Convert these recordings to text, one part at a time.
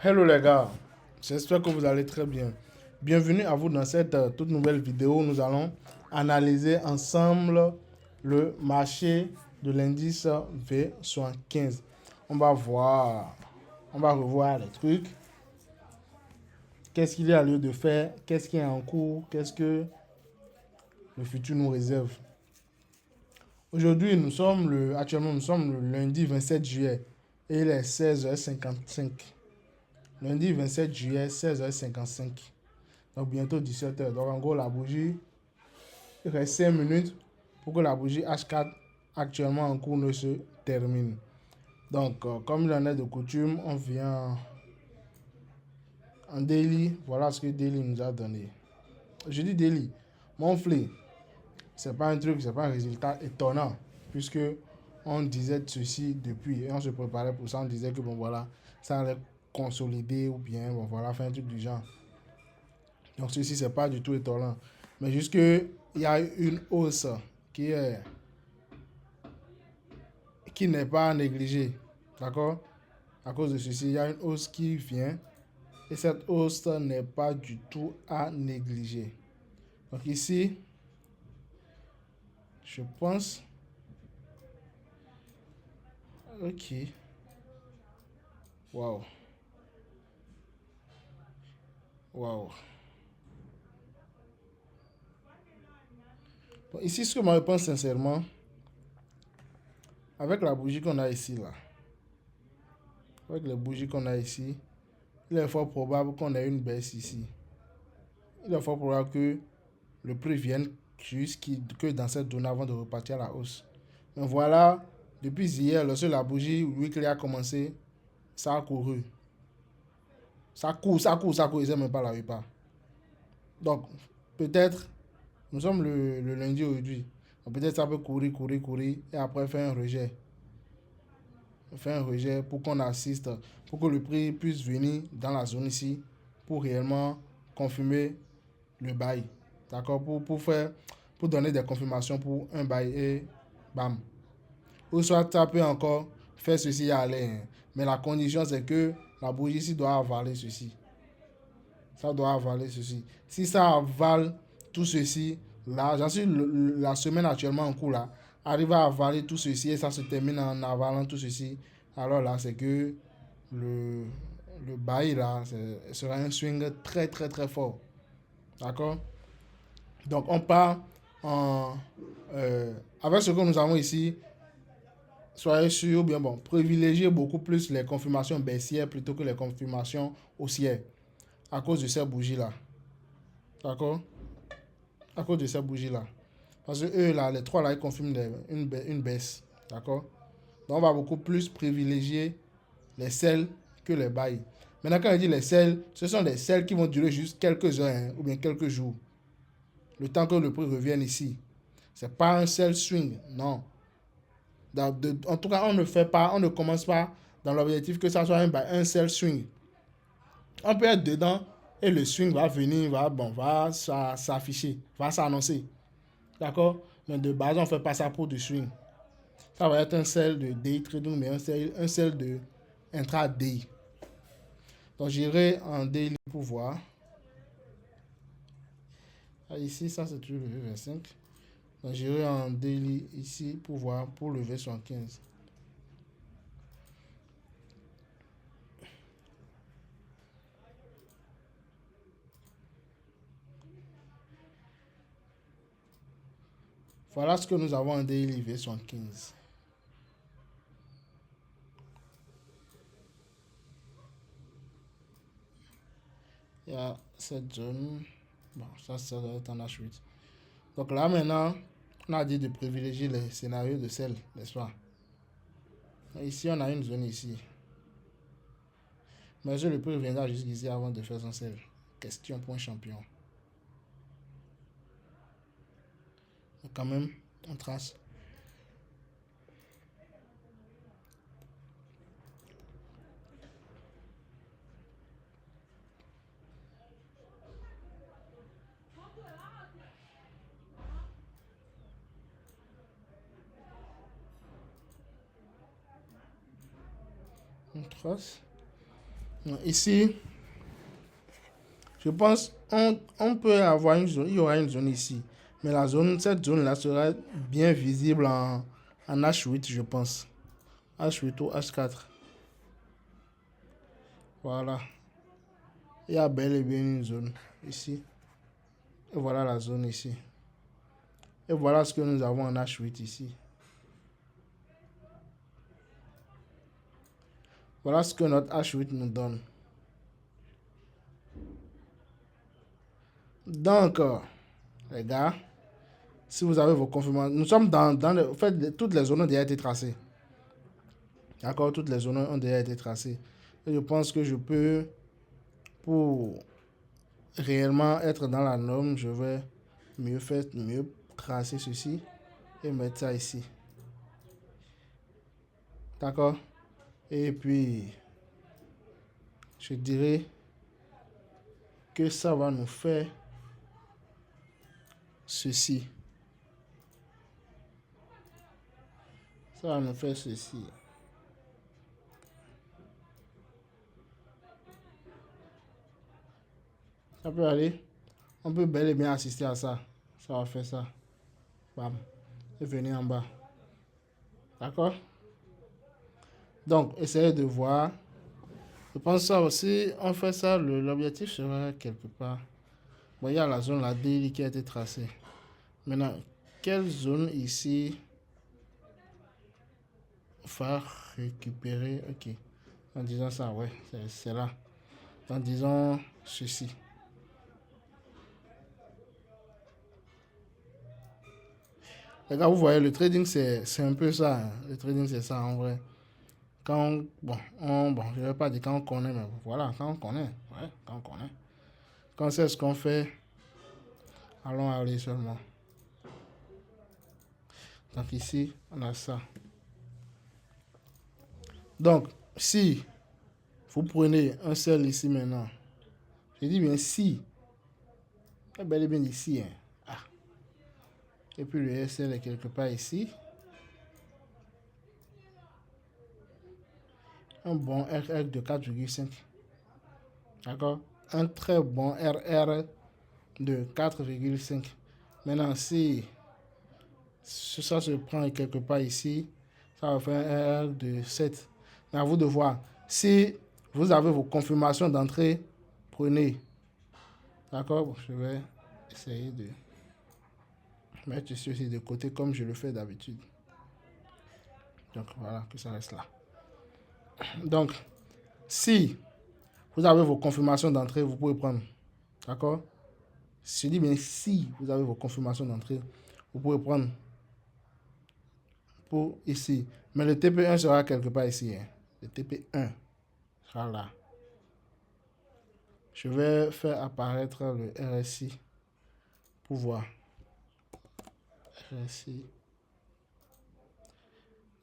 Hello les gars, j'espère que vous allez très bien. Bienvenue à vous dans cette toute nouvelle vidéo où nous allons analyser ensemble le marché de l'indice V75. On va voir, on va revoir les trucs, qu'est-ce qu'il y a lieu de faire, qu'est-ce qui est en cours, qu'est-ce que le futur nous réserve. Aujourd'hui, actuellement nous sommes le lundi 27 juillet et il est 16h55. Lundi 27 juillet, 16h55. Donc bientôt 17h. Donc en gros, la bougie, il reste 5 minutes pour que la bougie H4 actuellement en cours ne se termine. Donc, comme il en est de coutume, on vient en daily. Voilà ce que daily nous a donné. Je dis daily. Mon flé, c'est pas un truc, c'est pas un résultat étonnant. Puisque on disait ceci depuis et on se préparait pour ça. On disait que bon voilà, ça allait consolider ou bien bon voilà, faire un truc du genre. Donc ceci, c'est pas du tout étonnant. Mais juste qu'il y a une hausse qui est, qui n'est pas négligée. D'accord? À cause de ceci, il y a une hausse qui vient. Et cette hausse n'est pas du tout à négliger. Donc ici, je pense... Ok. Waouh. Waouh. Bon, ici, ce que moi je pense sincèrement, avec la bougie qu'on a ici, là, avec les bougies qu'on a ici, il est fort probable qu'on ait une baisse ici. Il est fort probable que le prix vienne que dans cette zone avant de repartir à la hausse. Mais voilà, depuis hier, lorsque la bougie weekly a commencé, ça a couru. Ça court, ça court, ça court, ils n'aiment même pas la pas. Donc, peut-être, nous sommes le lundi aujourd'hui. Peut-être ça peut courir, courir, courir, et après faire un rejet. Faire un rejet pour qu'on assiste, pour que le prix puisse venir dans la zone ici, pour réellement confirmer le bail. D'accord? Pour donner des confirmations pour un bail et bam. Ou soit ça peut encore faire ceci et aller. Hein. Mais la condition c'est que la bougie ici doit avaler ceci. Ça doit avaler ceci. Si ça avale tout ceci, là, j'en suis la semaine actuellement en cours là, arrive à avaler tout ceci et ça se termine en avalant tout ceci, alors là, c'est que le, le bail là, sera un swing très très très fort. D'accord? Donc on part en, avec ce que nous avons ici, soyez sûr, bien bon, privilégiez beaucoup plus les confirmations baissières plutôt que les confirmations haussières à cause de ces bougies-là. D'accord? À cause de ces bougies-là. Parce que eux, là, les trois, là, ils confirment une baisse. D'accord? Donc on va beaucoup plus privilégier les sels que les bails. Maintenant, quand je dis les sels, ce sont des sels qui vont durer juste quelques heures hein, ou bien quelques jours. Le temps que le prix revienne ici. C'est pas un sell swing, non. En tout cas, on ne commence pas dans l'objectif que ça soit un sell swing. On peut être dedans et le swing va venir, va s'afficher, va s'annoncer. D'accord? Mais de base, on ne fait pas ça pour du swing. Ça va être un sell de day trading, mais un sell de intra-day. Donc, j'irai en daily pour voir. Ah, ici, ça c'est toujours le V25. Donc, j'irai en daily ici pour voir pour le V75. Voilà ce que nous avons en daily V75. Il y a cette zone. Bon, ça doit être en H8. Donc là maintenant, on a dit de privilégier les scénarios de sel, n'est-ce pas? Ici, on a une zone ici. Mais je le prix reviendra jusqu'ici avant de faire son sel. Question point champion. Mais quand même, on trace. On trace. Ici, je pense on peut avoir une zone, il y aura une zone ici. Mais cette zone-là sera bien visible en H8, je pense. H8 ou H4. Voilà. Il y a bel et bien une zone ici. Et voilà la zone ici. Et voilà ce que nous avons en H8 ici. Voilà ce que notre H8 nous donne. Donc, les gars, si vous avez vos confirmations, nous sommes en fait, toutes les zones ont déjà été tracées. D'accord, toutes les zones ont déjà été tracées. Et je pense que je peux, pour réellement être dans la norme, je vais mieux tracer ceci et mettre ça ici. D'accord? Et puis, je dirais que ça va nous faire ceci. Ça va nous faire ceci. Ça peut aller. On peut bel et bien assister à ça. Ça va faire ça. Bam. Et venir en bas. D'accord? Donc, essayez de voir. Je pense ça aussi, on fait ça, l'objectif sera quelque part. Bon, il y a la zone, la DI qui a été tracée. Maintenant, quelle zone ici va récupérer? Ok. En disant ça, ouais, c'est là. En disant ceci. Les gars, vous voyez, le trading, c'est un peu ça. Hein. Le trading, c'est ça, en vrai. Quand bon, je ne vais pas dire quand on connaît, mais voilà, quand on connaît. Ouais, quand on connaît. Quand on sait ce qu'on fait, allons aller seulement. Donc ici, on a ça. Donc, si vous prenez un seul ici maintenant, je dis bien si, c'est bel et bien ici. Hein. Ah. Et puis le SL est quelque part ici. Un bon RR de 4,5. D'accord? Un très bon RR de 4,5. Maintenant, si ça se prend quelque part ici, ça va faire un RR de 7. Mais à vous de voir. Si vous avez vos confirmations d'entrée, prenez. D'accord? Bon, je vais essayer de mettre ceci de côté comme je le fais d'habitude. Donc voilà, que ça reste là. Donc, si vous avez vos confirmations d'entrée, vous pouvez prendre. D'accord? Je dis bien si vous avez vos confirmations d'entrée, vous pouvez prendre pour ici. Mais le TP1 sera quelque part ici. Hein. Le TP1 sera là. Je vais faire apparaître le RSI pour voir. RSI.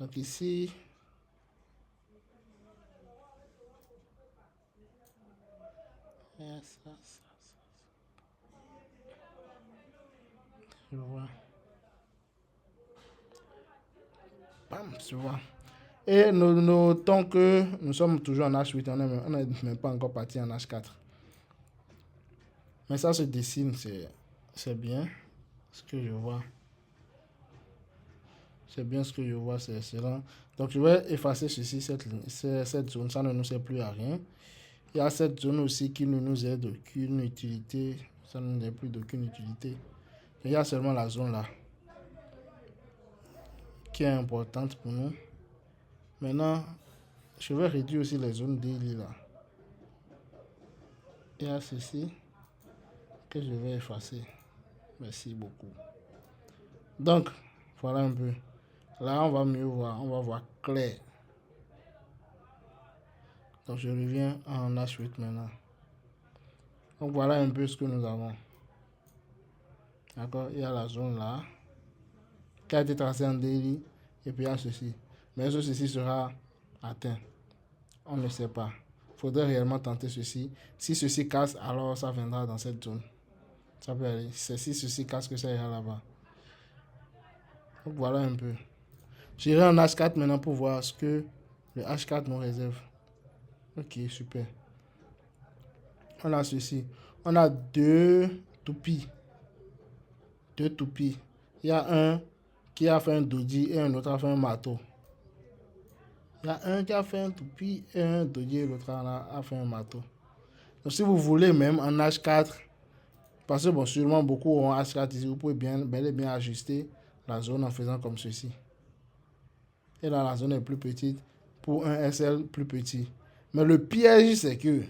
Donc ici, ça. Je vois. Bam, tu vois. Et nous notons que nous sommes toujours en H8, on n'est même pas encore parti en H4. Mais ça se dessine, c'est bien ce que je vois. C'est bien ce que je vois, c'est excellent. Donc je vais effacer ceci, cette zone, ça ne nous sert plus à rien. Il y a cette zone aussi qui ne nous est d'aucune utilité, ça ne nous est plus d'aucune utilité. Il y a seulement la zone là, qui est importante pour nous. Maintenant, je vais réduire aussi les zones daily là. Il y a ceci que je vais effacer. Merci beaucoup. Donc, voilà un peu. Là, on va mieux voir. On va voir clair. Donc, je reviens en H8 maintenant. Donc, voilà un peu ce que nous avons. D'accord? Il y a la zone là qui a été tracée en daily. Et puis, il y a ceci. Mais est-ce que ceci sera atteint? On ne sait pas. Il faudrait réellement tenter ceci. Si ceci casse, alors ça viendra dans cette zone. Ça peut aller. C'est si ceci casse que ça ira là-bas. Donc, voilà un peu. J'irai en H4 maintenant pour voir ce que le H4 nous réserve. Ok, super. on a ceci. On a deux toupies. Deux toupies. Il y a un qui a fait un doji et un autre a fait un marteau. Il y a un qui a fait un toupie et un doji et l'autre a fait un marteau. Donc si vous voulez même en H4, parce que bon, sûrement beaucoup ont H4 ici, vous pouvez bel et bien ajuster la zone en faisant comme ceci. Et là, la zone est plus petite pour un SL plus petit. Mais le piège, c'est que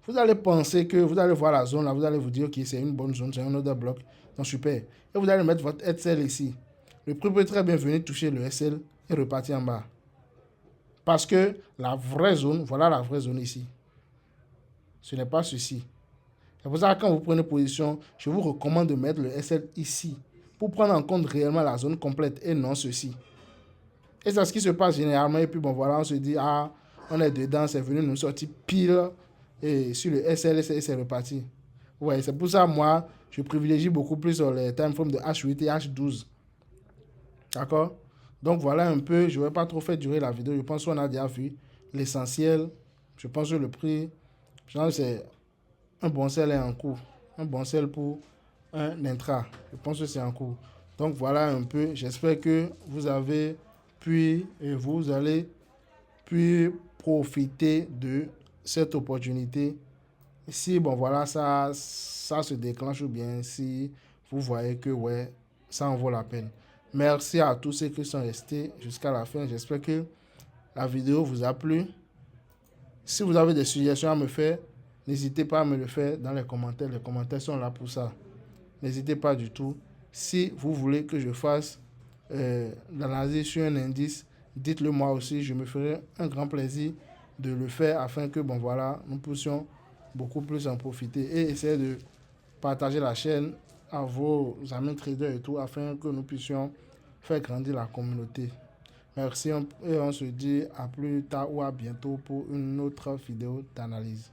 vous allez penser que vous allez voir la zone là, vous allez vous dire ok, c'est une bonne zone, c'est un autre bloc, donc super. Et vous allez mettre votre SL ici. Le prix peut très bien venir toucher le SL et repartir en bas. Parce que la vraie zone, voilà la vraie zone ici. Ce n'est pas ceci. C'est pour ça que quand vous prenez position, je vous recommande de mettre le SL ici pour prendre en compte réellement la zone complète et non ceci. Et c'est ce qui se passe généralement. Et puis bon, voilà, on se dit, ah, on est dedans, c'est venu nous sortir pile. Et sur le SL, c'est reparti. Ouais, c'est pour ça, moi, je privilégie beaucoup plus les time frames de H8 et H12. D'accord? Donc voilà un peu, je ne vais pas trop faire durer la vidéo. Je pense qu'on a déjà vu l'essentiel. Je pense que le prix, c'est un bon sel est en cours. Un bon sel pour un intra. Je pense que c'est en cours. Donc voilà un peu. J'espère que vous avez pu et vous allez puis profiter de cette opportunité. Si bon voilà ça se déclenche ou bien si vous voyez que ouais ça en vaut la peine. Merci à tous ceux qui sont restés jusqu'à la fin. J'espère que la vidéo vous a plu. Si vous avez des suggestions à me faire, n'hésitez pas à me le faire dans les commentaires. Les commentaires sont là pour ça. N'hésitez pas du tout. Si vous voulez que je fasse l'analyse sur un indice, dites-le moi aussi. Je me ferai un grand plaisir de le faire afin que bon voilà, nous puissions beaucoup plus en profiter et essayer de partager la chaîne à vos amis traders et tout afin que nous puissions faire grandir la communauté. Merci et on se dit à plus tard ou à bientôt pour une autre vidéo d'analyse.